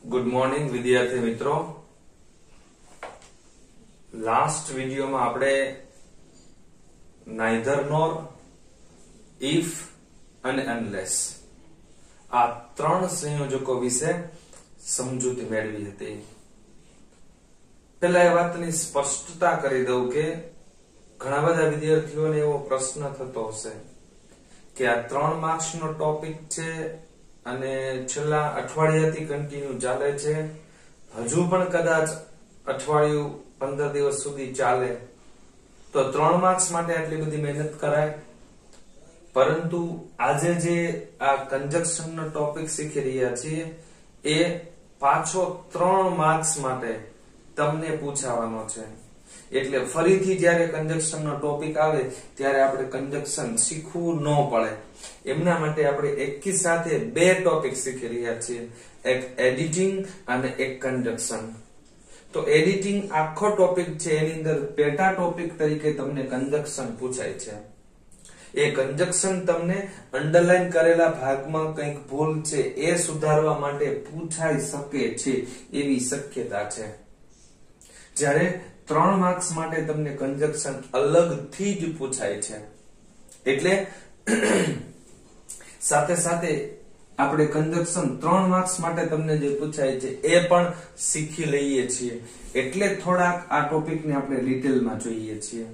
Good morning विद्यार्थी मित्रों। Last video में आपणे नाइधर नोर, इफ અને અનલેસ આ ત્રણ સંયોજકો વિશે સમજૂતી મેળવી હતી। પહેલા એ વાતની સ્પષ્ટતા કરી દઉં કે ઘણા બધા વિદ્યાર્થીઓને એવો પ્રશ્ન થતો હશે કે આ 3 માર્ક્સનો ટોપિક છે અને છેલ્લા અઠવાડિયાથી કન્ટિન્યુ ચાલે છે, હજુ પણ કદાચ અઠવાડિયું 15 દિવસ સુધી ચાલે તો 3 માર્ક્સ માટે આટલી બધી મહેનત કરાય। પરંતુ આજે જે આ કંજક્શનનો ટોપિક શીખી રહ્યા છીએ એ પાછો 3 માર્ક્સ માટે તમને પૂછાવાનો છે। એટલે ફરીથી જ્યારે કંજક્શનનો ટોપિક આવે ત્યારે આપણે કંજક્શન શીખવું ન પડે એમના માટે આપણે એકી સાથે 2 ટોપિક શીખી રહ્યા છીએ, એક એડિટિંગ અને એક કંજક્શન। તો એડિટિંગ આખો ટોપિક છે, એની અંદર પેટા ટોપિક તરીકે તમને કંજક્શન પૂછાય છે। એ કંજક્શન તમને અંડરલાઈન કરેલા ભાગમાં કંઈક ભૂલ છે એ સુધારવા માટે પૂછાઈ શકે છે એવી શક્યતા છે। જ્યારે 3 માર્ક્સ માટે તમને કંજક્શન અલગથી જ પૂછાય છે, એટલે સાથે સાથે આપણે કંજક્શન 3 માર્ક્સ માટે તમને જે પૂછાય છે એ પણ શીખી લઈએ છીએ। એટલે થોડાક આ ટોપિકને આપણે ડિટેલમાં જોઈએ છીએ।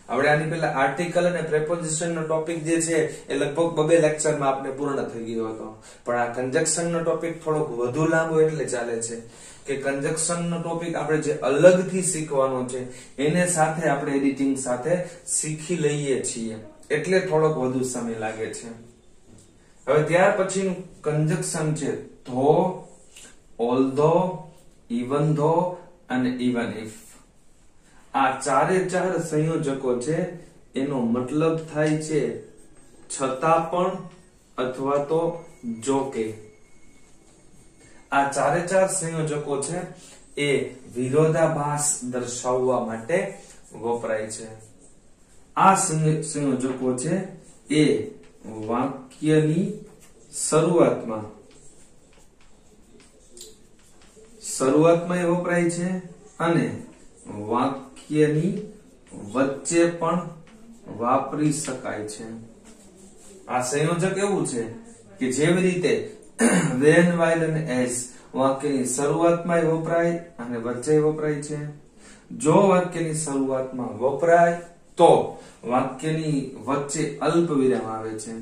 આપણે આની પહેલા આર્ટિકલ અને પ્રેપોઝિશનનો ટોપિક જે છે એ લગભગ 2 લેક્ચરમાં આપણે પૂર્ણ થઈ ગયો હતો, પણ આ કંજક્શનનો ટોપિક થોડોક વધુ લાંબો એટલે ચાલે છે કે કંજક્શનનો ટોપિક આપણે જે અલગથી શીખવાનો છે એને સાથે આપણે એડિટિંગ સાથે શીખી લઈએ છીએ, એટલે થોડોક વધુ સમય લાગે છે। હવે ત્યાર પછીનું કંજક્શન છે ધો, ઓલ્ધો, ઇવન ધો અને ઇવન ઇફ। આ ચારે ચાર સંયોજકો છે એનો મતલબ થાય છે છતાં પણ અથવા તો જો કે। આ ચારે ચાર સંયોજકો છે એ વિરોધાભાસ દર્શાવવા માટે વપરાય છે। આ સંયોજકો છે એ વાક્યની શરૂઆતમાં એ વપરાય છે અને વાક્યની વચ્ચે પણ વાપરી શકાય છે। આ સંયોજક એવું છે કે જેવી રીતે when, while અને as વાક્યની શરૂઆતમાં વપરાય અને વચ્ચે વપરાય છે, જો વાક્યની શરૂઆતમાં વપરાય તો વાક્યની વચ્ચે અલ્પવિરામ આવે છે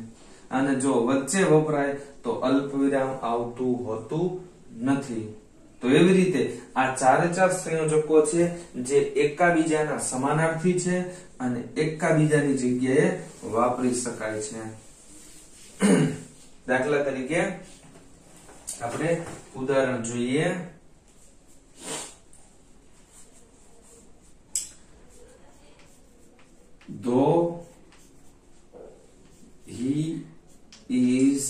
અને જો વચ્ચે વપરાય તો અલ્પવિરામ આવતું હોતું નથી। તો એવી રીતે આ ચારે ચાર સંયોજકો છે જે એકાબીજાના સમાનાર્થી છે અને એકાબીજાની જગ્યાએ વાપરી શકાય છે। દાખલા તરીકે આપણે ઉદાહરણ જોઈએ। Though he is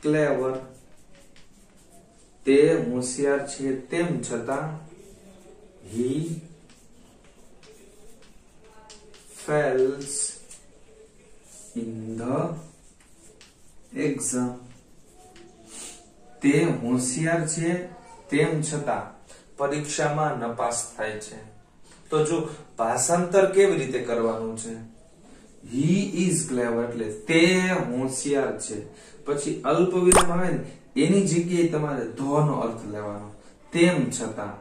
clever, તે હોશિયાર છે તેમ છતાં he fails in the exam, તે હોશિયાર છે તેમ છતાં પરીક્ષામાં નપાસ થાય છે। તો જો ભાષાંતર કેવી રીતે કરવાનું છે, he is clever એટલે તે હોશિયાર છે, પછી અલ્પવિરામ આવે ને એની જગ્યાએ તમારે ધોનો અર્થ લેવાનો, તેમ છતાં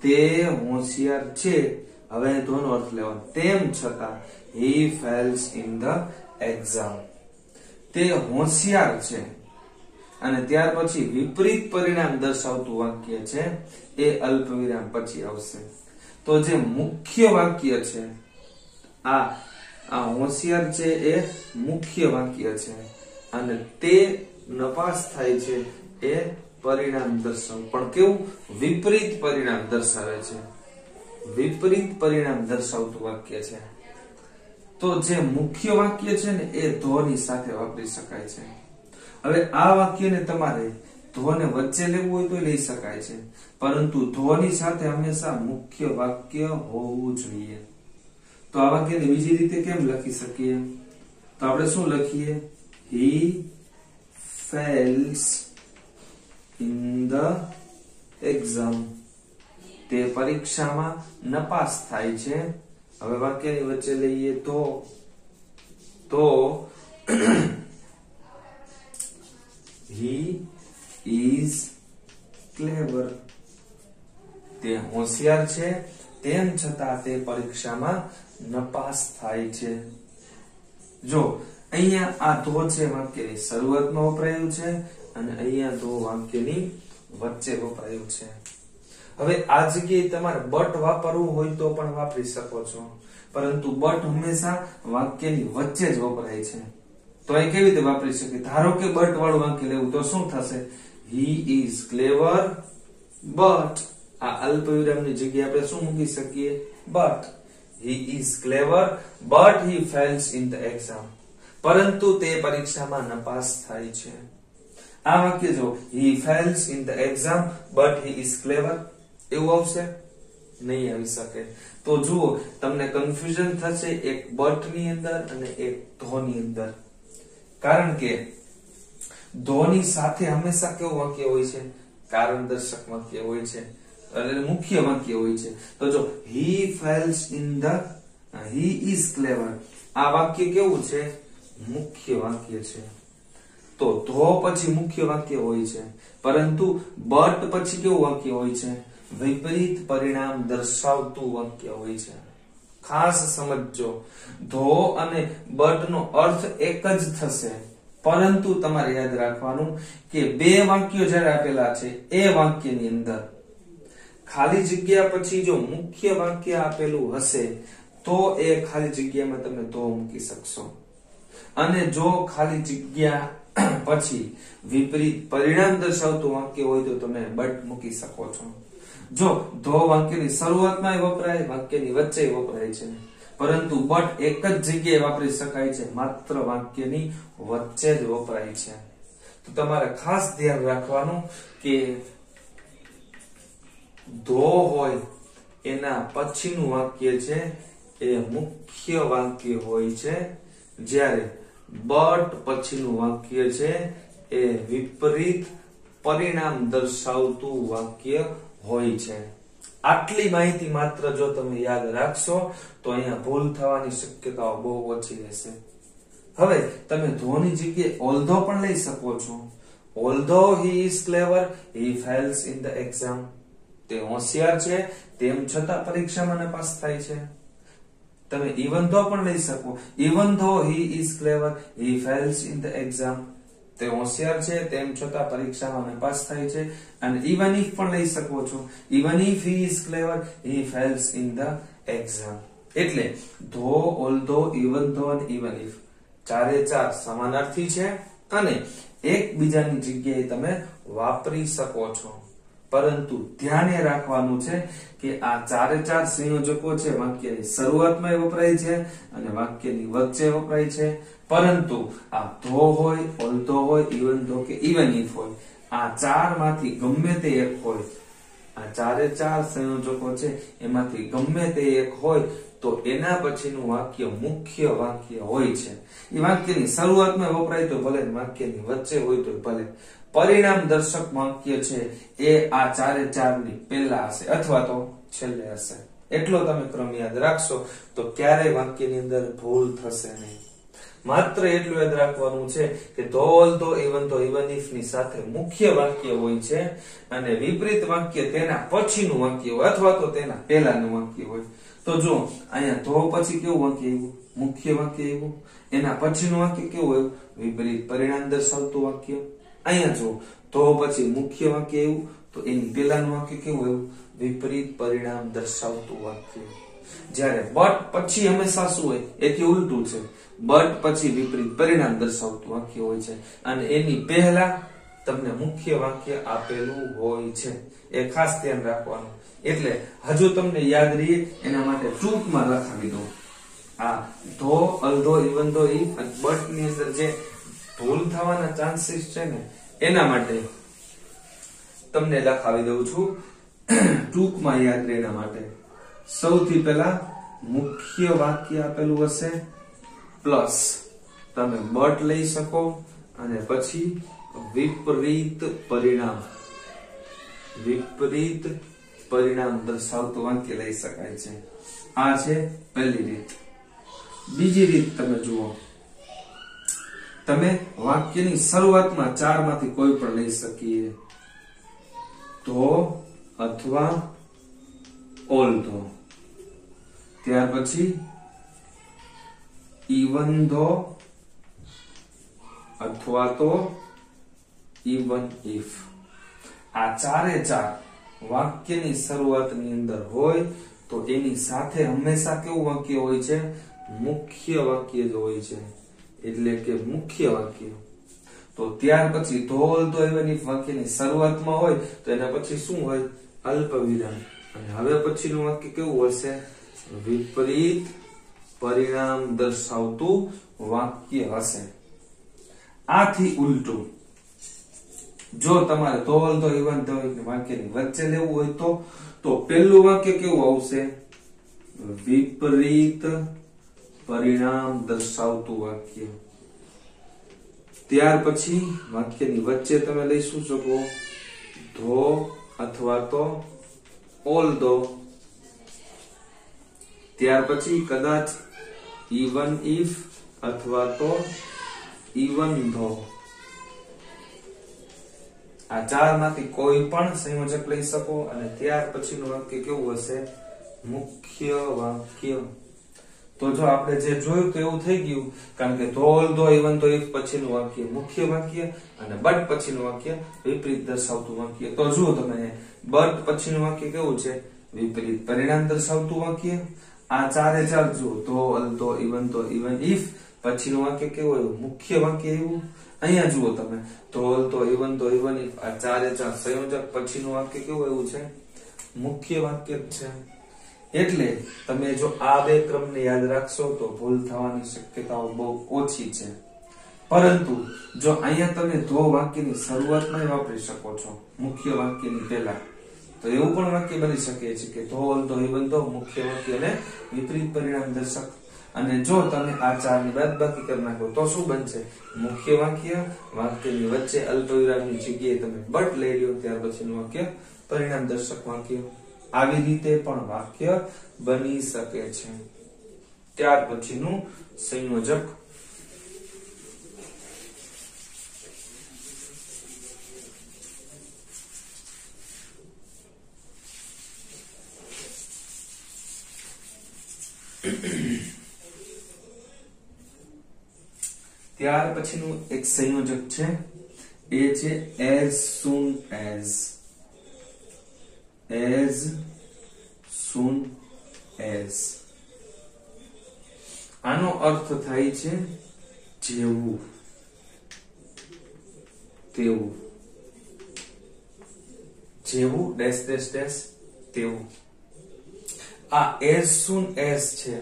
તે હોશિયાર છે, હવે ધોનો અર્થ લેવાનો, તેમ છતાં he fails in the exam, તે હોશિયાર છે અને ત્યાર પછી વિપરીત પરિણામ દર્શાવતું વાક્ય છે એ અલ્પવિરામ પછી આવશે। તો જે મુખ્ય વાક્ય છે આ હોશિયાર છે એ મુખ્ય વાક્ય છે અને તે નપાસ થાય છે એ પરિણામ દર્શાવે, પણ કેવું વિપરીત પરિણામ દર્શાવે છે, વિપરીત પરિણામ દર્શાવતું વાક્ય છે। તો જે મુખ્ય વાક્ય છે ને એ ધોની સાથે વાપરી શકાય છે। હવે આ વાક્યને તમારે ધોને વચ્ચે લેવું હોય તો લઈ શકાય છે, પરંતુ ધોની સાથે હંમેશા મુખ્ય વાક્ય હોવું જોઈએ। તો આ વાક્યને બીજી રીતે કેમ લખી શકીએ, તો આપણે શું લખીએ, he fails in the exam, તે પરીક્ષામાં નપાસ થાય છે. હવે વાક્યની વચ્ચે લઈએ તો he is clever, તે હોશિયાર છે તેમ છતાં તે પરીક્ષામાં નપાસ થાય છે. જો અહીંયા આ ધો છે વાક્યની શરૂઆતમાં વપરાયું છે અને અહીંયા ધો વાક્યની વચ્ચે વપરાયું છે. હવે આ જગ્યાએ તમારે બટ વાપરવું હોય તો પણ વાપરી શકો છો, પરંતુ બટ હંમેશા વાક્યની વચ્ચે જ વપરાય છે. તો એ કેવી રીતે વાપરી શકે? ધારો કે બટ વાળું વાક્ય લેવું તો શું થશે? he is clever but, આ અલ્પવિરામની જગ્યાએ આપણે શું મૂકી શકીએ? but. he is clever but he fails in the exam, પરંતુ તે પરીક્ષામાં નપાસ થાય છે. આ વાક્ય જો he fails in the exam but he is clever એવું આવશે? નહીં આવી શકે. તો જુઓ તમને કન્ફ્યુઝન થશે એક બટ ની અંદર અને એક ધો ની અંદર, કારણ કે ધો ની સાથે હંમેશા કેવું વાક્ય હોય છે? કારણ દર્શક વાક્ય હોય છે, એટલે મુખ્ય વાક્ય હોય છે. તો જો he fails in the, he is clever, આ વાક્ય કેવું છે? મુખ્ય વાક્ય છે. તો ધો પછી મુખ્ય વાક્ય હોય છે, પરંતુ બટ પછી કેવું વાક્ય હોય છે? વિપરીત પરિણામ દર્શાવતું વાક્ય હોય છે. ખાસ સમજજો, ધો અને બટ નો અર્થ એક જ થશે, પરંતુ તમારે યાદ રાખવાનું કે બે વાક્યો જ્યારે આપેલા છે એ વાક્યની અંદર ખાલી જગ્યા પછી જો મુખ્ય વાક્ય આપેલું હશે તો એ ખાલી જગ્યામાં તમે ધો મૂકી શકશો, અને જો ખાલી જગ્યા પછી વિપરીત પરિણામ દર્શાવતું વાક્ય હોય તો તમે બટ મૂકી શકો છો. જો ધો વાક્યની શરૂઆતમાં વપરાય, વાક્યની વચ્ચે વપરાય છે, પરંતુ બટ એક જ જગ્યાએ વાપરી શકાય છે, માત્ર વાક્યની વચ્ચે જ વપરાય છે. તો તમારે ખાસ ધ્યાન રાખવાનું કે ધો હોય એના પછીનું વાક્ય છે એ મુખ્ય વાક્ય હોય છે, જ્યારે બટ પછીનું વાક્ય છે એ વિપરીત પરિણામ દર્શાવતું વાક્ય હોય છે. આટલી માહિતી માત્ર જો તમે યાદ રાખશો તો અહીંયા ભૂલ થવાની શક્યતાઓ બહુ ઓછી રહેશે. હવે તમે ધોની જગ્યાએ ઓલ્ધો પણ લઈ શકો છો. ઓલ્ધો he is clever, he fails in the exam, તે હોશિયાર છે તેમ છતાં પરીક્ષામાં નપાસ થાય છે. તમે even though પણ લઈ શકો. even though he is clever, he fails in the exam, તે હોશિયાર છે તેમ છતાં પરીક્ષામાં નપાસ થાય છે. અને even if પણ લઈ શકો છો. even if he is clever, he fails in the exam. એટલે though, although, even though અને even if ચારે ચાર સમાનાર્થી છે અને એકબીજાની જગ્યાએ તમે વાપરી શકો છો, પરંતુ ધ્યાને રાખવાનું છે કે આ ચારે ચાર સંયોજકો છે વાક્યની શરૂઆતમાં વપરાય છે અને વાક્યની વચ્ચે વપરાય છે, પરંતુ આ ધો હોય, ઓલ્ધો હોય, ઇવન ધો કે ઇવન ઇફ હોય, આ ચાર માંથી ગમે તે એક હોય, આ ચારે ચાર સંયોજકો છે એમાંથી ગમે તે એક હોય તો એના પછીનું વાક્ય મુખ્ય વાક્ય હોય છે. એ વાક્યની શરૂઆતમાં વપરાય તો ભલે, વાક્યની વચ્ચે હોય તો ભલે, પરિણામ દર્શક વાક્ય છે એ આ ચારે ચાર ની પહેલા હશે અથવા તો છેલ્લે હશે. એટલો તમે ક્રમ યાદ રાખશો તો ક્યારેય વાક્યની અંદર ભૂલ થશે નહીં. માત્ર એટલું યાદ રાખવાનું છે કે though, although, even though, even if ની સાથે મુખ્ય વાક્ય હોય છે અને વિપરીત વાક્ય તેના પછીનું વાક્ય હોય અથવા તો તેના પહેલાનું વાક્ય હોય. તો જો અહીંયા ધો પછી કેવું વાક્ય આવ્યું? મુખ્ય વાક્ય આવ્યું. એના પછીનું વાક્ય કેવું આવ્યું? વિપરીત પરિણામ દર્શાવતું વાક્ય. અહીંયા જો ધો પછી મુખ્ય વાક્ય આવ્યું તો એની પહેલાનું વાક્ય કેવું આવ્યું? વિપરીત પરિણામ દર્શાવતું વાક્ય. જ્યારે બટ પછી હંમેશા શું હોય? એથી ઉલટું છે. બટ પછી વિપરીત પરિણામ દર્શાવતું વાક્ય હોય છે અને એની પહેલા તમને મુખ્ય વાક્ય આપેલું હોય છે. એ ખાસ ધ્યાન રાખવાનું. એટલે હજુ તમને યાદ રહે એના માટે ટૂંકમાં લખાવી દો. આ ધો, અલ્ધો, ઇવન ધો, ઇફ અને બટ ની અંદર જે ભૂલ થવાના ચાન્સીસ છે ને એના માટે તમને લખાવી દઉં છું ટૂંકમાં યાદ રહે એના માટે. સૌથી પહેલા મુખ્ય વાક્ય આપેલું હશે પ્લસ તમે બટ લઈ શકો અને પછી વિપરીત પરિણામ વિપરીત પરિણામ દર્શાવતું વાક્ય લઈ શકાય છે. આ છે પહેલી રીત. બીજી રીત તમે જુઓ. તમે વાક્યની શરૂઆતમાં ચારમાંથી કોઈ પણ લઈ શકીએ. તો અથવા ઓલ્ધો, ત્યાર પછી ઇવન ધો અથવા તો ઇવન ઇફ. આ ચારે ચાર વાક્યની શરૂઆતની અંદર હોય તો એની સાથે હંમેશા કેવું વાક્ય હોય છે? મુખ્ય વાક્ય જ હોય છે, એટલે કે મુખ્ય વાક્ય. તો ત્યાર પછી ધો ઓલ્ધો ઇવન ઇફ વાક્યની શરૂઆતમાં હોય તો એના પછી શું હોય? અલ્પ વિરામ. અને હવે પછીનું વાક્ય કેવું હશે? વિપરીત પરિણામ દર્શાવતું વાક્ય હશે. આથી ઉલટું જો તમારે ધો ઓલ્ધો ઇવન ધો વાક્યની વચ્ચે લેવું હોય તો પહેલું વાક્ય કેવું આવશે? વિપરીત પરિણામ દર્શાવતું વાક્ય. ત્યાર પછી વાક્યની વચ્ચે તમે લઈ શું શકો? ધો અથવા તો ઓલ્ધો. ત્યાર પછી કદાચ ઇવન ઇફ અથવા તો ઇવન ધો. આ ચાર માંથી કોઈ પણ સંયોજક લઈ શકો. અને ત્યાર પછીનું વાક્ય કેવું હશે? મુખ્ય વાક્ય. તો જો આપણે જે જોયું તો એવું થઈ ગયું, કારણ કે ધો ઓલ્ધો ઇવન ધો ઇફ પછીનું વાક્ય મુખ્ય વાક્ય અને બટ પછીનું વાક્ય વિપરીત દર્શાવતું વાક્ય. તો જુઓ તમે બટ પછીનું વાક્ય કેવું છે? વિપરીત પરિણામ દર્શાવતું વાક્ય. આ ચારે ચાર જુઓ, ધો ઓલ્ધો ઇવન ધો ઇવન ઇફ પછીનું વાક્ય કેવું હોય? મુખ્ય વાક્ય. એવું અહીંયા જુઓ તમે, ધો ઓલ્ધો ઇવન ધો ઇવન ઇફ આ ચારે ચાર સંયોજક પછીનું વાક્ય કેવું એવું છે? મુખ્ય વાક્ય જ છે. એટલે તમે જો આ બે ક્રમને યાદ રાખશો તો ભૂલ થવાની શક્યતાઓ બહુ ઓછી છે. પરંતુ જો અહીંયા તમે ધો વાક્યની શરૂઆતમાં વાપરી શકો છો, મુખ્ય વાક્યની પહેલા, તો એવું પણ વાક્ય બની શકે છે કે ધો ઓલ્ધો ઇવન ધો મુખ્ય વાક્ય અને વિપરીત પરિણામ દર્શક. અને જો તમે આ ચારની બાદબાકી કરી નાખો તો શું બનશે? મુખ્ય વાક્ય. વાક્યની વચ્ચે અલ્પવિરામની જગ્યાએ તમે બટ લઈ લ્યો, ત્યાર પછીનું વાક્ય પરિણામ દર્શક વાક્ય. આવી રીતે પણ વાક્ય બની શકે છે. ત્યાર પછીનું સંયોજક. ત્યાર પછીનું એક સંયોજક છે, એ છે as soon as. as soon as. આનો અર્થ થાય છે જેવું, તેવું. જેવું ડેશ ડેશ ડેશ તેવું. આ as soon as છે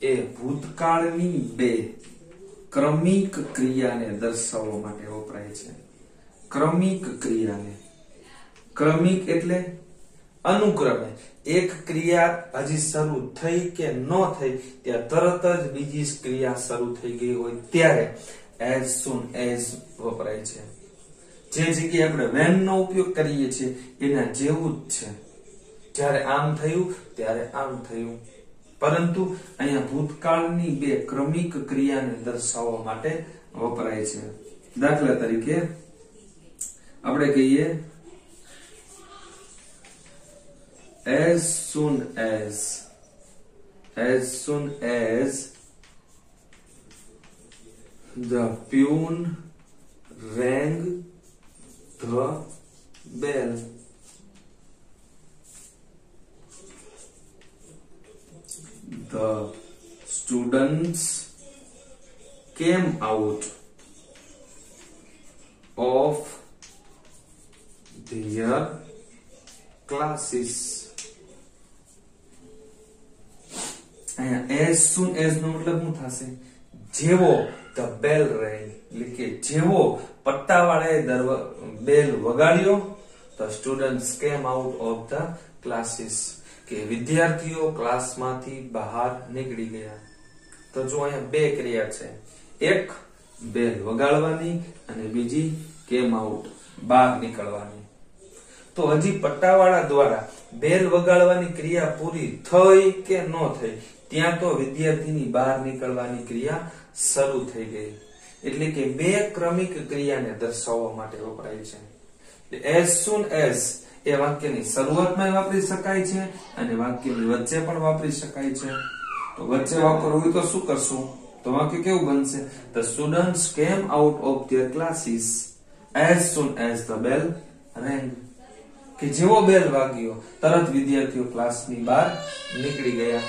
એ ભૂતકાળની બે ક્રમિક ક્રિયાને દર્શાવવા માટે વપરાય છે. ક્રમિક ક્રિયાને. ક્રમિક એટલે અનુક્રમે એક ક્રિયા હજી શરૂ થઈ કે ન થઈ ત્યાં તરત જ બીજી ક્રિયા શરૂ થઈ ગઈ હોય ત્યારે as soon as વપરાય છે. જે જગ્યાએ આપણે when નો ઉપયોગ કરીએ છીએ એના જેવું જ છે. જ્યારે આમ થયું ત્યારે આમ થયું. પરંતુ અહીંયા ભૂતકાળની બે ક્રમિક ક્રિયાને દર્શાવવા માટે વપરાય છે. દાખલા તરીકે આપણે કહીએ as soon as the peon rang the bell. The students came out of their classes. as soon as નો મતલબ શું થશે? જેવો the bell rang, એટલે કે જેવો પટ્ટાવાળાએ બેલ વગાડ્યો, the students came out of the classes, કે વિદ્યાર્થીઓ ક્લાસમાંથી બહાર નીકળી ગયા. તો જો અહીંયા બે ક્રિયા છે, એક બેલ વગાડવાની અને બીજી કેમ આઉટ બહાર નીકળવાની. તો હજી પટ્ટાવાળા દ્વારા બેલ વગાડવાની ક્રિયા પૂરી થઈ કે ન થઈ, ત્યાં તો વિદ્યાર્થીની બહાર નીકળવાની ક્રિયા શરૂ થઈ ગઈ. એટલે કે બે ક્રમિક ક્રિયાને દર્શાવવા માટે વપરાય છે. as soon as એ વાક્યની શરૂઆતમાં વાપરી શકાય છે અને વાક્યની વચ્ચે પણ વાપરી શકાય છે. તો વચ્ચે વાપરવું હોય તો શું કરશું? તો વાક્ય કેવું બનશે? The students came out of their classes as soon as the bell rang. કે જેવો બેલ વાગ્યો તરત વિદ્યાર્થીઓ ક્લાસની બહાર નીકળી ગયા.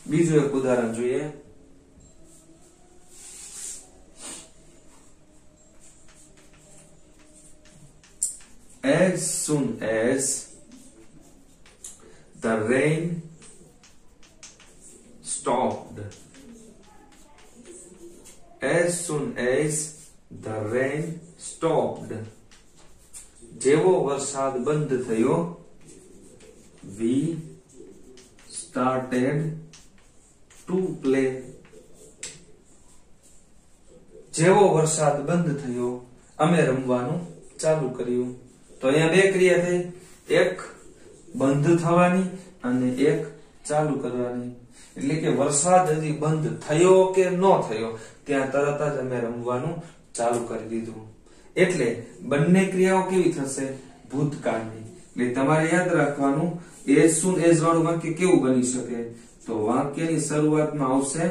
બીજું એક ઉદાહરણ જોઈએ. As soon as the rain stopped. As soon as the rain stopped. જેવો વરસાદ બંધ થયો, we started to play. જેવો વરસાદ બંધ થયો, અમે રમવાનું ચાલુ કર્યું. તો અહીંયા બે ક્રિયા થઈ, એક બંધ થવાની અને એક ચાલુ કરવાની. એટલે કે વરસાદ હજી બંધ થયો કે ન થયો ત્યાં તરત જ અમે રમવાનું ચાલુ કરી દીધું. એટલે બંને ક્રિયાઓ કેવી થશે? ભૂતકાળની. એટલે તમારે યાદ રાખવાનું as soon as વાળું વાક્ય કેવું બની શકે? તો વાક્યની શરૂઆતમાં આવશે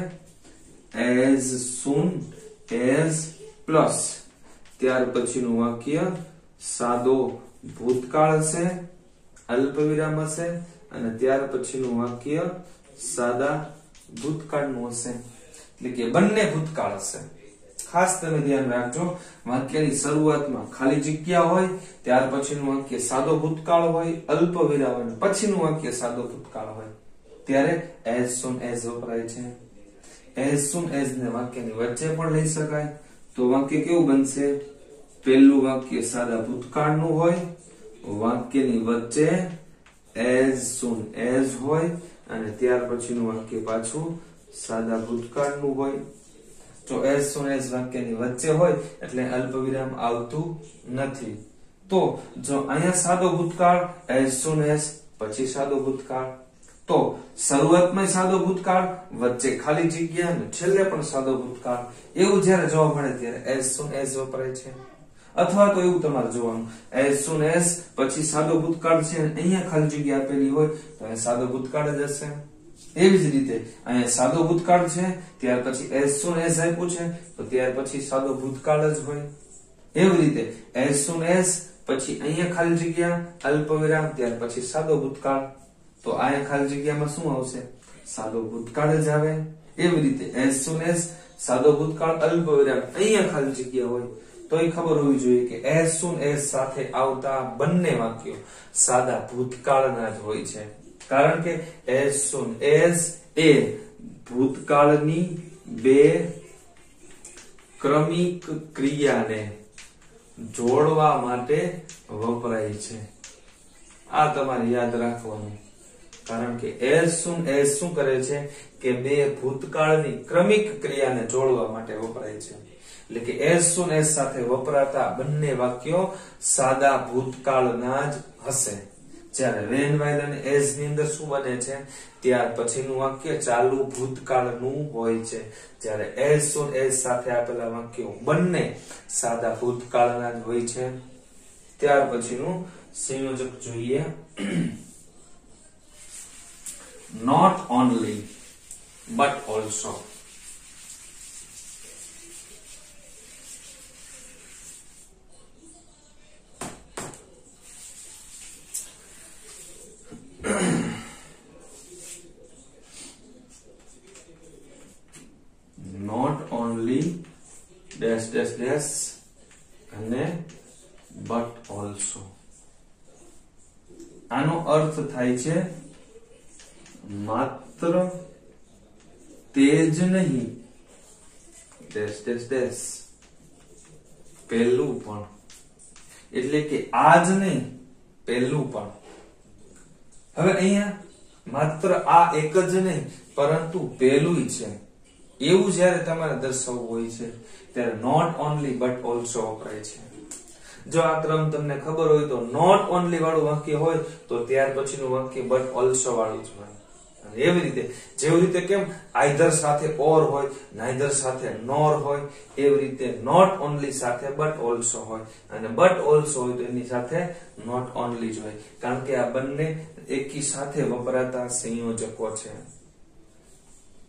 as soon as પ્લસ ત્યાર પછીનું વાક્ય સાદો ભૂતકાળ હશે, અલ્પ વિરામ હશે અને ત્યાર પછીનું વાક્ય સાદા ભૂતકાળનું હશે. એટલે કે બંને ભૂતકાળ હશે. ખાસ તમે ધ્યાન રાખજો, વાક્યની શરૂઆતમાં ખાલી જગ્યા હોય, ત્યાર પછીનું વાક્ય સાદો ભૂતકાળ હોય, અલ્પ વિરામ અને પછીનું વાક્ય સાદો ભૂતકાળ હોય, ત્યારે as soon as વપરાય છે. as soon as ને વાક્યની વચ્ચે પણ લઈ શકાય. તો વાક્ય કેવું બનશે? પહેલું વાક્ય સાદા ભૂતકાળનું હોય, વાક્યની વચ્ચે as soon as હોય અને ત્યાર પછીનું વાક્ય પાછું સાદા ભૂતકાળનું હોય. જો as soon as વાક્યની વચ્ચે હોય એટલે અલ્પ વિરામ આવતું નથી. તો જો અહીંયા સાદો ભૂતકાળ as soon as પછી સાદો ભૂતકાળ, તો શરૂઆતમાં સાદો ભૂતકાળ, વચ્ચે ખાલી જગ્યા અને છેલ્લે પણ સાદો ભૂતકાળ, એવું જ્યારે જોવા મળે ત્યારે as soon as વપરાય છે. અથવા તો એવું તમારે જોવાનું as soon as પછી સાદો ભૂતકાળ છે અને અહીંયા ખાલી જગ્યા આપેલી હોય તો અહીંયા સાદો ભૂતકાળ જ હશે. એવી જ રીતે અહીંયા સાદો ભૂતકાળ છે, ત્યાર પછી as soon as આપ્યું છે તો ત્યાર પછી સાદો ભૂતકાળ જ હોય. એવી રીતે as soon as પછી અહીંયા ખાલી જગ્યા, અલ્પ વિરામ, ત્યાર પછી સાદો ભૂતકાળ, તો અહીંયા ખાલી જગ્યામાં શું આવશે? સાદો ભૂતકાળ જ આવે. એવી રીતે as soon as સાદો ભૂતકાળ, અલ્પ વિરામ, અહીંયા ખાલી જગ્યા હોય તો એ ખબર હોવી જોઈએ કે as soon as સાથે આવતા બંને વાક્યો સાદા ભૂતકાળના જ હોય છે. કારણ કે as soon as એ ભૂતકાળની બે ક્રમિક ક્રિયાને જોડવા માટે વપરાય છે. આ તમારે યાદ રાખવાનું. કારણ કે as soon as શું કરે છે કે બે ભૂતકાળની ક્રમિક ક્રિયાને જોડવા માટે વપરાય છે. એટલે કે as soon as સાથે વપરાતા બંને વાક્યો સાદા ભૂતકાળના જ હશે. જ્યારે when, while અને as ની અંદર શું બને છે? ત્યાર પછીનું વાક્ય ચાલુ ભૂતકાળનું હોય છે. જ્યારે as soon as સાથે આપેલા વાક્યો બંને સાદા ભૂતકાળના જ હોય છે. ત્યાર પછીનું સંયોજક જોઈએ. not only but also. not only dash dash dash અને but also. આનો અર્થ થાય છે માત્ર તે જ નહીં dash dash dash પહેલું પણ. એટલે કે આ જ નહીં, પહેલું પણ. હવે અહીંયા માત્ર આ એક જ નહીં પરંતુ પહેલું છે. એવું જ્યારે તમારે દર્શાવવું હોય છે ત્યારે નોટ ઓનલી બટ ઓલસો વપરાય છે. જો આ ક્રમ તમને ખબર હોય તો નોટ ઓનલી વાળું વાક્ય હોય તો ત્યાર પછીનું વાક્ય બટ ઓલસો વાળું જ હોય. અને એવી રીતે જેવી રીતે કેમ આઈધર સાથે ઓર હોય, નાઈધર સાથે નોર હોય, એવી રીતે નોટ ઓનલી સાથે બટ ઓલસો હોય, અને બટ ઓલસો હોય તો એની સાથે નોટ ઓનલી જ હોય, કારણ કે આ બંને એકી સાથે વપરાતા સંયોજકો છે.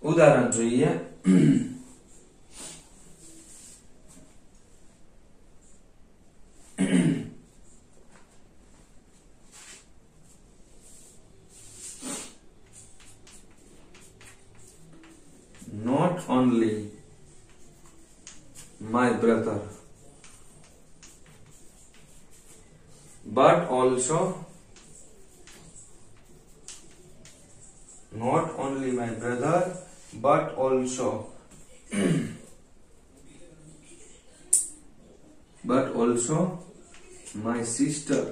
ઉદાહરણ જોઈએ. Not only my brother but also not only my brother but also my sister.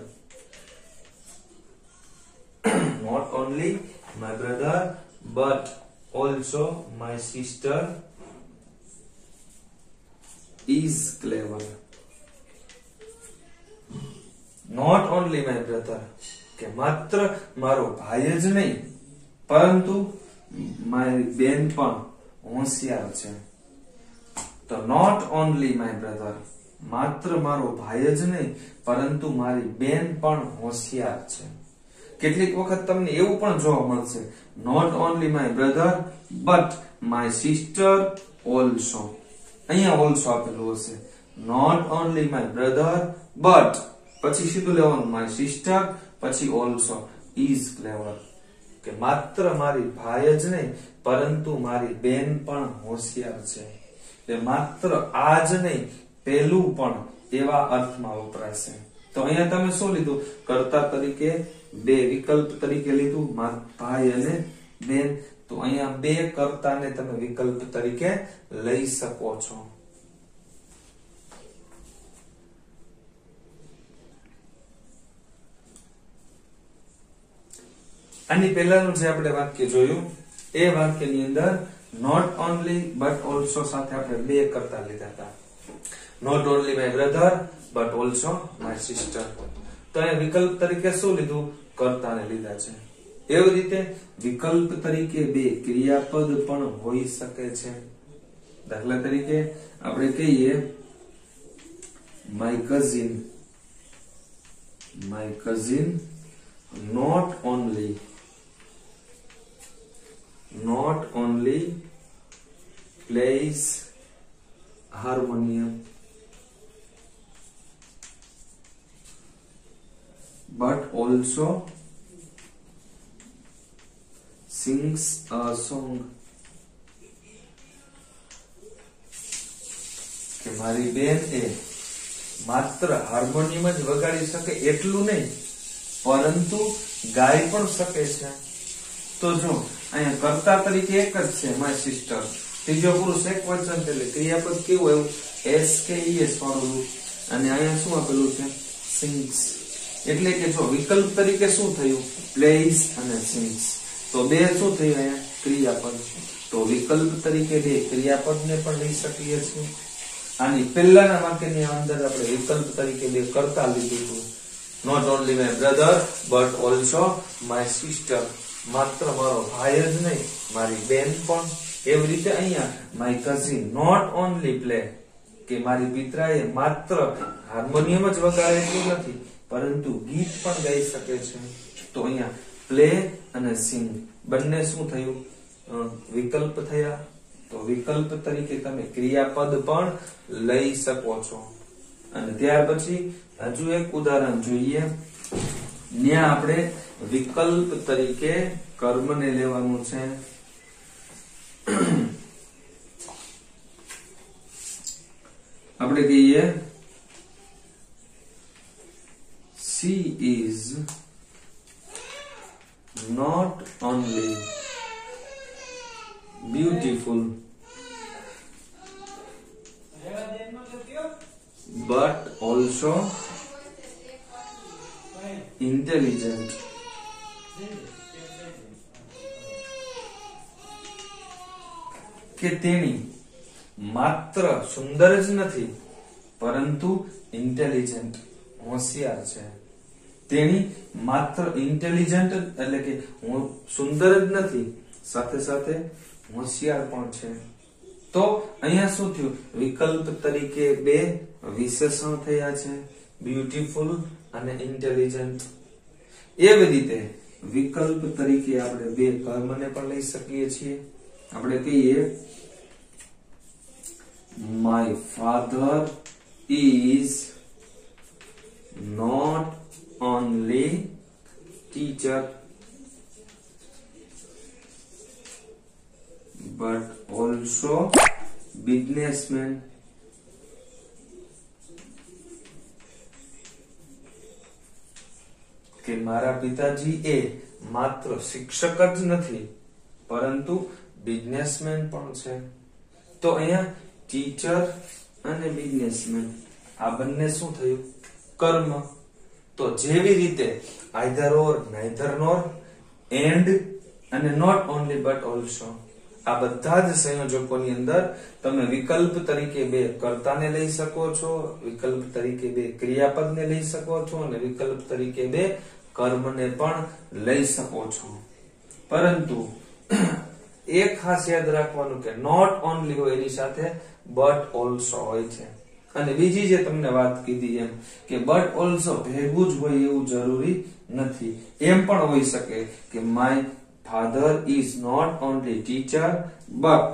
Not only my brother but also my sister is clever. Not only my brother કે માત્ર મારો ભાઈ જ નહીં પરંતુ મારી બેન પણ હોશિયાર છે. તો not only my brother માત્ર મારો ભાઈ જ નહીં પરંતુ મારી બેન પણ હોશિયાર છે. કેટલીક વખત તમને એવું પણ જોવા મળશે not only my brother but my sister also. અહીંયા also આપેલું હશે not only my brother but પછી સીધું લેવાનું my sister પછી also is clever કે માત્ર મારી ભાઈ જ નહીં પરંતુ મારી બેન પણ હોશિયાર છે. એટલે માત્ર આ જ નહીં પેલું પણ એવા અર્થમાં વપરાશે. તો અહીંયા તમે શું લીધું? કર્તા તરીકે બે વિકલ્પ તરીકે લીધું ભાઈ અને બેન. તો અહીંયા બે કર્તાને તમે વિકલ્પ તરીકે લઈ શકો છો. આની પહેલાનું જે આપણે વાક્ય જોયું એ વાક્યની અંદર નોટ ઓનલી બટ ઓલસો સાથે આપણે બે કર્તા લીધા હતા. Not only my brother but also my sister. તો અહીંયા વિકલ્પ તરીકે શું લીધું? કર્તાને લીધા છે. એવી રીતે વિકલ્પ તરીકે બે ક્રિયાપદ પણ હોઈ શકે છે. દાખલા તરીકે આપણે કહીએ my cousin not only plays harmonium but also sings a song. કે મારી બેન એ માત્ર હાર્મોનિયમ જ વગાડી શકે એટલું નહીં પરંતુ ગાઈ પણ શકે છે. તો જો અહીંયા કર્તા તરીકે એક જ છે માય સિસ્ટર, ત્રીજો પુરુષ એક વચન એટલે ક્રિયાપદ કેવું આવ્યું? એસ કે ઈએસ વાળું રૂપ. અને અહીંયા શું આપેલું છે? સિંગ્સ. એટલે કે જો વિકલ્પ તરીકે શું થયું? પ્લેઝ અને સિંગ્સ. તો બે શું થયું અહીંયા? ક્રિયાપદ. તો વિકલ્પ તરીકે બે ક્રિયાપદને પણ લઈ શકીએ છીએ. આની પહેલાના વાક્યની અંદર આપણે વિકલ્પ તરીકે બે કર્તા લીધું હતું. Not only my brother but also my sister. માત્ર મારો ભાઈ જ નહીં મારી બેન પણ. એવી રીતે અહીંયા my cousin not only play કે મારી પિતરાએ માત્ર હાર્મોનિયમ જ વગાડે એટલું નથી પરંતુ ગીત પણ ગાઈ શકે છે. તો અહીંયા પ્લે અને સિંગ બંને શું થયું? વિકલ્પ થયા. તો વિકલ્પ તરીકે તમે ક્રિયાપદ પણ લઈ શકો છો. અને ત્યાર પછી હજુ એક ઉદાહરણ જોઈએ. ત્યાં આપણે વિકલ્પ તરીકે કર્મને લેવાનું છે. આપણે કહીએ she is not only beautiful but also intelligent. કે તેણી માત્ર સુંદર જ નથી પરંતુ ઇન્ટેલિજન્ટ હોશિયાર છે. તેણી માત્ર ઇન્ટેલિજન્ટ એટલે કે સુંદર જ નથી, સાથે સાથે હોશિયાર પણ છે. તો અહીંયા શું થયું? વિકલ્પ તરીકે બે વિશેષણ થયા છે, બ્યુટીફુલ અને ઇન્ટેલિજન્ટ. એવી રીતે વિકલ્પ તરીકે આપણે બે કર્મને પણ લઈ શકીએ છીએ. આપણે કહીએ my father is not only teacher but also businessman. કે મારા પિતાજી એ માત્ર શિક્ષક જ નથી પરંતુ બિઝનેસમેન પણ છે. તો અહીંયા ટીચર અને બિઝનેસમેન આ બંને શું થયું? કર્મ. તો જેવી રીતે આઈધર ઓર, નાઈધર નોર, એન્ડ અને નોટ ઓનલી બટ ઓલ્સો, આ બધા જ સંયોજકોની અંદર તમે વિકલ્પ તરીકે બે કર્તાને લઈ શકો છો, વિકલ્પ તરીકે બે ક્રિયાપદને લઈ શકો છો અને વિકલ્પ તરીકે બે કર્મને પણ લઈ શકો છો. પરંતુ એક ખાસ યાદ રાખવાનું કે નોટ ઓનલી હોય એની સાથે બટ ઓલ્સો હોય છે. અને બીજી જે તમને વાત કીધી એમ કે બટ ઓલ્સો ભેગું જ હોય એવું જરૂરી નથી. એમ પણ હોઈ શકે કે my father is not only teacher but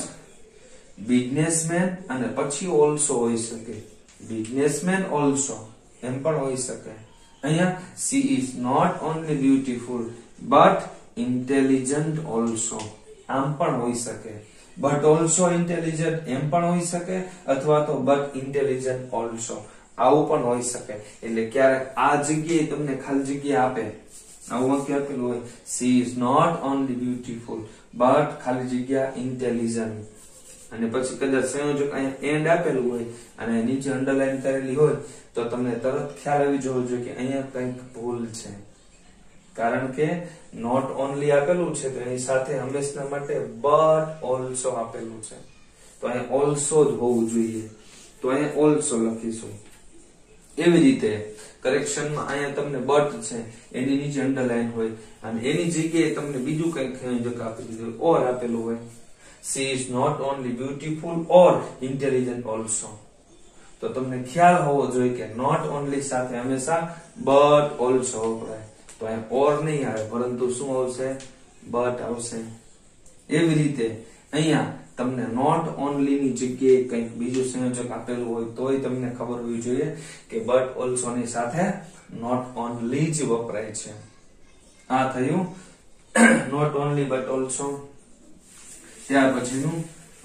businessman અને પછી also હોઈ શકે, businessman also એમ પણ હોઈ શકે. અહીંયા she is not only beautiful but intelligent also આમ પણ હોઈ શકે. but also intelligent એમ પણ હોઈ શકે અથવા તો but intelligent also આવું પણ હોઈ શકે. એટલે ક્યારે આ જગ્યાએ તમને ખાલી જગ્યા આપે, આવું વાક્ય આપેલું હોય she is not only beautiful but ખાલી જગ્યા intelligent અને પછી કદાચ સંયોજક અહીંયા એન્ડ આપેલું હોય અને નીચે અંડરલાઈન કરેલી હોય તો તમને તરત ખ્યાલ આવી જવો જોઈએ કે અહીંયા કંઈક ભૂલ છે. કારણ કે નોટ ઓનલી આપેલું છે તો એની સાથે હંમેશા માટે બટ ઓલ્સો આપેલું છે. તો અહીંયા ઓલ્સો જ હોવું જોઈએ. તો અહીંયા ઓલ્સો લખીશું. એવી રીતે કરેક્શનમાં અહીંયા તમને બટ છે એની નીચે અંડરલાઈન હોય અને એની જગ્યાએ તમને બીજું કંઈક સંયોજક આપી દીધું ઓર આપેલું હોય. she is not only beautiful or intelligent also. તો તમને ખ્યાલ હોવો જોઈએ કે નોટ ઓનલી સાથે હંમેશા બટ ઓલ્સો વપરાય. તો અહીંયા ઓર નહીં આવે પરંતુ શું આવશે? બટ આવશે. એવી રીતે અહીંયા તમને નોટ ઓનલી ની જગ્યાએ કંઈક બીજું સંયોજક આપેલું હોય તોય તમને ખબર હોવી જોઈએ કે બટ ઓલ્સો ની સાથે નોટ ઓનલી જ વપરાય છે. આ થયું નોટ ઓનલી બટ ઓલ્સો. ત્યાર પછીનું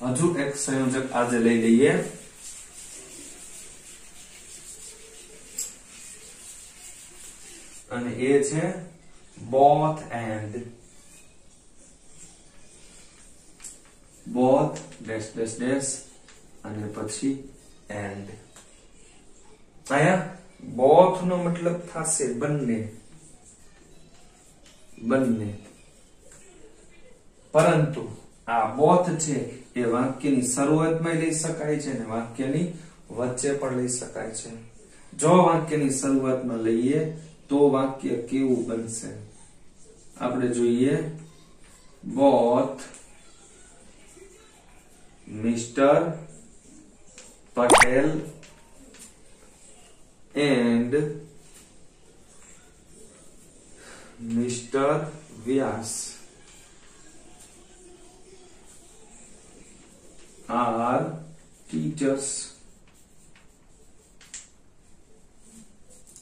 હજુ એક સંયોજક આજે લઈ લઈએ. અને એ છે both and. both dash dash dash અને પછી and. અહીંયા both નો મતલબ થશે બંને, બંને. પરંતુ આ both છે એ વાક્યની શરૂઆતમાં લઈ શકાય છે અને વાક્યની વચ્ચે પણ લઈ શકાય છે. જો વાક્યની શરૂઆતમાં લઈએ તો વાક્ય કેવું બનશે? આપણે જોઈએ both Mr. Patel and Mr. Vyas are teachers.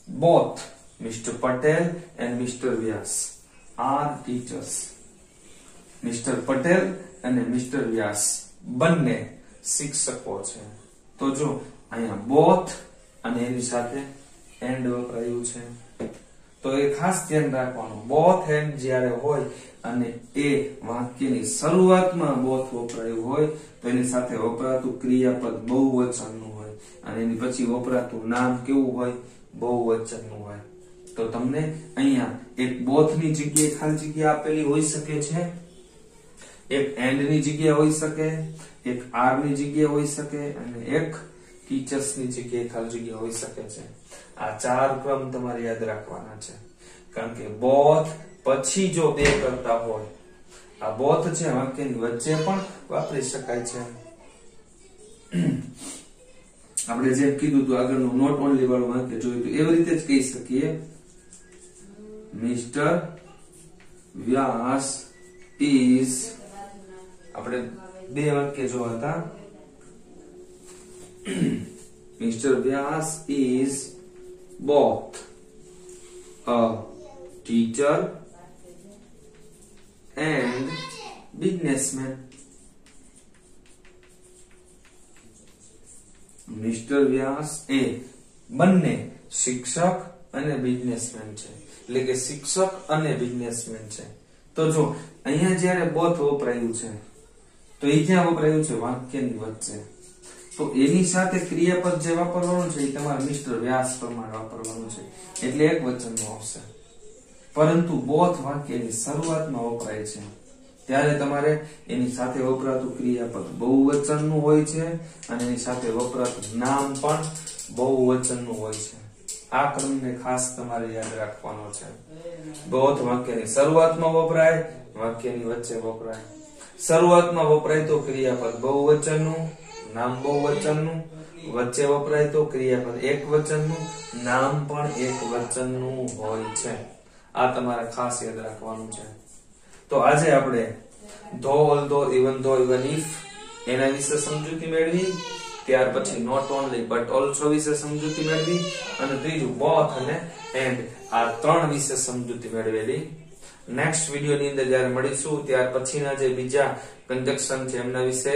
Both Mr. Patel and Mr. Vyas are teachers. Mr. Patel અને Mr. Vyas બંને શિક્ષકો છે. તો જો અહીંયા both અને એની સાથે and વપરાયું છે તો એ ખાસ ધ્યાન રાખવાનું. both and જ્યારે હોય અને એ વાક્યની શરૂઆતમાં both વપરાયું હોય તો એની સાથે વપરાતું ક્રિયાપદ બહુવચનનું હોય અને એની પછી વપરાતું નામ કેવું હોય? બહુવચનનું હોય. તો તમને અહીંયા એક both ની જગ્યાએ ખાલી જગ્યા આપેલી હોઈ શકે છે. એક એન્ડ ની જગ્યાએ હોઈ શકે, એક આર ની જગ્યાએ હોઈ શકે અને એક ટીચર્સ ની જગ્યાએ ખાલી જગ્યા હોઈ શકે છે. આ 4 ક્રમ તમારે યાદ રાખવાના છે. કારણ કે બોથ પછી જો બે કરતા હોય, આ બોથ છે વાક્યની વચ્ચે પણ વાપરી શકાય છે. આપણે જેમ કીધું હતું આગળનું નોટ ઓનલી વાળું વાક્ય જોયું હતું એવી રીતે જ કહી શકીએ, મિસ્ટર વ્યાસ ઇઝ, આપણે બે વાક્ય જોયા હતા, mister Vyas is both a teacher and businessman. Mister Vyas એ બંને શિક્ષક અને બિઝનેસમેન છે, એટલે કે શિક્ષક અને બિઝનેસમેન છે. તો જો અહીંયા જ્યારે બોથ વપરાયું છે તો એ ક્યાં વપરાયું છે? વાક્યની વચ્ચે. તો એની સાથે ક્રિયાપદ જે વાપરવાનું છે એ તમારે મિસ્ટર વ્યાસ પ્રમાણે વાપરવાનું છે, એટલે એક વચનનું આવશે. પરંતુ બોથ વાક્યની શરૂઆતમાં વપરાય છે ત્યારે તમારે એની સાથે વપરાતું ક્રિયાપદ બહુવચનનું હોય છે અને એની સાથે વપરાતું નામ પણ બહુવચનનું હોય છે. આ ક્રમને ખાસ તમારે યાદ રાખવાનો છે. બોથ વાક્યની શરૂઆતમાં વપરાય, વાક્યની વચ્ચે વપરાય. શરૂઆતમાં વપરાય તો ક્રિયાપદ બહુવચનનું, નામ બહુવચનનું, વચ્ચે વપરાય તો ક્રિયાપદ એકવચનનું, નામ પણ એકવચનનું હોય છે. આ તમારે ખાસ યાદ રાખવાનું છે. તો આજે આપણે ધો, ઓલ્ધો, ઇવન ધો, ઇવન ઇફ એના વિશે સમજૂતી મેળવી, ત્યાર પછી નોટ ઓનલી બટ ઓલ્સો વિશે સમજૂતી મેળવી અને ત્રીજું બોથ અને એન્ડ, આ 3 વિશે સમજૂતી મેળવેલી. નેક્સ્ટ વિડિયોની અંદર જ્યારે મળીશું ત્યાર પછીના જે બીજા કંજક્શન છે એમના વિશે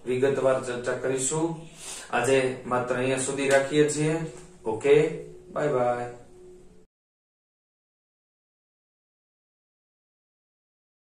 વિગતવાર ચર્ચા કરીશું. આજે માત્ર અહીંયા સુધી રાખીએ છીએ. Okay, bye bye.